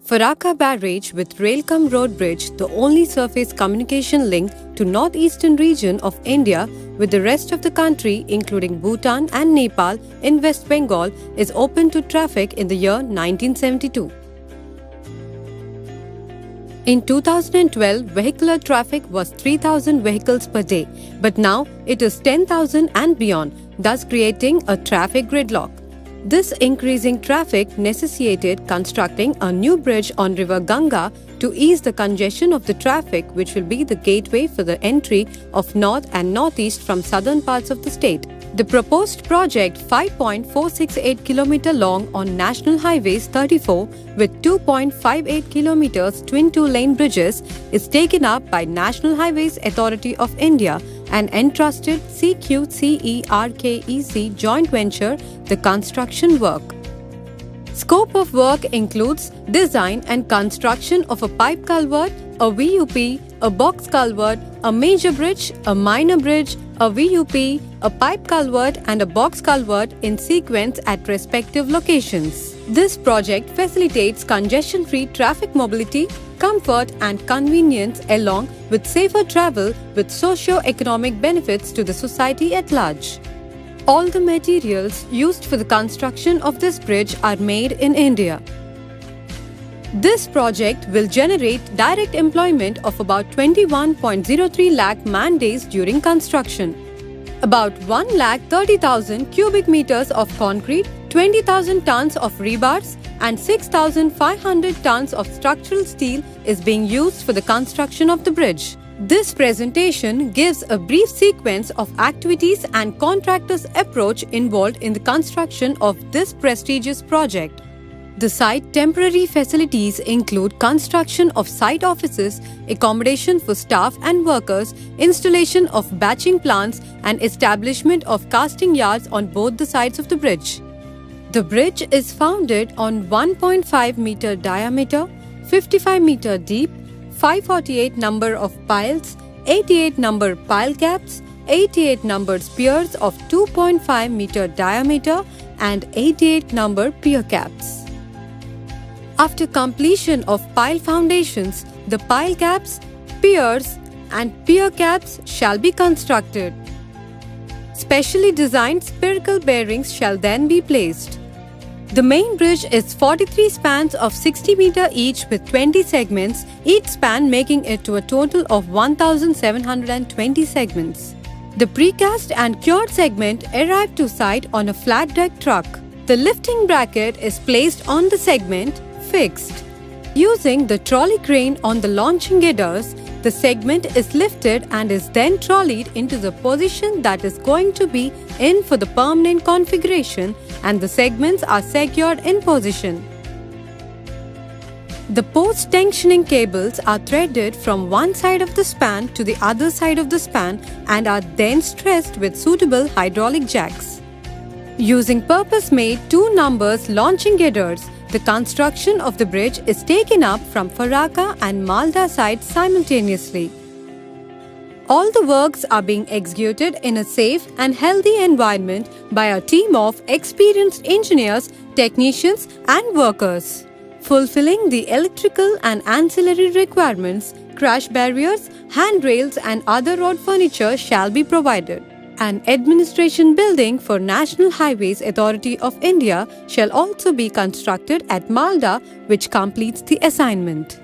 Farakka Barrage with Railcom Road Bridge, the only surface communication link to northeastern region of India with the rest of the country including Bhutan and Nepal in West Bengal, is open to traffic in the year 1972. In 2012, vehicular traffic was 3,000 vehicles per day, but now it is 10,000 and beyond, thus creating a traffic gridlock. This increasing traffic necessitated constructing a new bridge on River Ganga to ease the congestion of the traffic, which will be the gateway for the entry of north and northeast from southern parts of the state. The proposed project, 5.468 km long on National Highways 34 with 2.58 km twin two-lane bridges, is taken up by National Highways Authority of India and entrusted CQCERKEC joint venture the construction work. Scope of work includes design and construction of a pipe culvert, a VUP, a box culvert, a major bridge, a minor bridge, a VUP, a pipe culvert and a box culvert in sequence at respective locations. This project facilitates congestion-free traffic mobility, comfort and convenience along with safer travel with socio-economic benefits to the society at large. All the materials used for the construction of this bridge are made in India. This project will generate direct employment of about 21.03 lakh man-days during construction. About 1,30,000 cubic meters of concrete, 20,000 tons of rebars and 6,500 tons of structural steel is being used for the construction of the bridge. This presentation gives a brief sequence of activities and contractors' approach involved in the construction of this prestigious project. The site temporary facilities include construction of site offices, accommodation for staff and workers, installation of batching plants and establishment of casting yards on both the sides of the bridge. The bridge is founded on 1.5 meter diameter, 55 meter deep, 548 number of piles, 88 number pile caps, 88 numbered piers of 2.5 meter diameter and 88 number pier caps. After completion of pile foundations, the pile caps, piers and pier caps shall be constructed. Specially designed spherical bearings shall then be placed. The main bridge is 43 spans of 60 meter each with 20 segments, each span making it to a total of 1,720 segments. The precast and cured segment arrived to site on a flat deck truck. The lifting bracket is placed on the segment, fixed. Using the trolley crane on the launching girders, the segment is lifted and is then trolleyed into the position that is going to be in for the permanent configuration, and the segments are secured in position. The post-tensioning cables are threaded from one side of the span to the other side of the span and are then stressed with suitable hydraulic jacks. Using purpose-made 2 numbers launching girders, the construction of the bridge is taken up from Farakka and Malda sides simultaneously. All the works are being executed in a safe and healthy environment by a team of experienced engineers, technicians and workers. Fulfilling the electrical and ancillary requirements, crash barriers, handrails and other road furniture shall be provided. An administration building for National Highways Authority of India shall also be constructed at Malda, which completes the assignment.